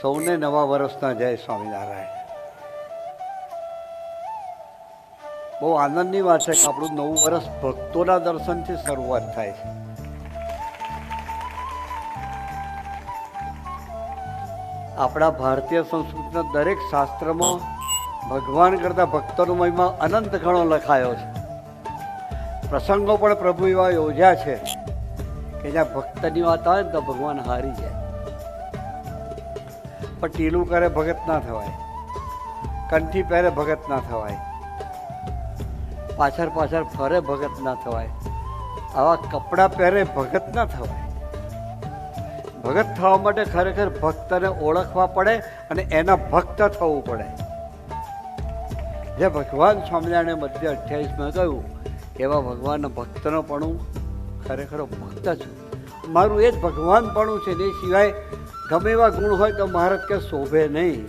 સૌને નવા વર્ષના જય સ્વામિનારાયણ. બહુ આનંદની વાત છે કે આપણું નવું વર્ષ ભક્તોના દર્શનથી શરૂઆત થાય છે. આપણા ભારતીય સંસ્કૃતિના દરેક શાસ્ત્રમાં ભગવાન કરતા ભક્તોનો મહિમા અનંત ગણો લખાયો છે. પ્રસંગો પણ પ્રભુ એવા યોજ્યા છે કે જ્યાં ભક્તની વાત આવે ને તો ભગવાન હારી જાય. પણ ટીલું કરે ભગત ના થવાય, કંઠી પહેરે ભગત ના થવાય, પાછળ પાછળ ફરે ભગત ના થવાય, આવા કપડાં પહેરે ભગત ના થવાય. ભગત થવા માટે ખરેખર ભક્તને ઓળખવા પડે અને એના ભક્ત થવું પડે. જે ભગવાન સ્વામિનારાયણે મધ્ય 28માં કહ્યું એવા ભગવાનના ભક્તનો પણ ખરેખર ભક્ત છું. મારું એ જ ભગવાનપણું છે. એ સિવાય ગમે એવા ગુણ હોય તો મહારાજ કે શોભે નહીં.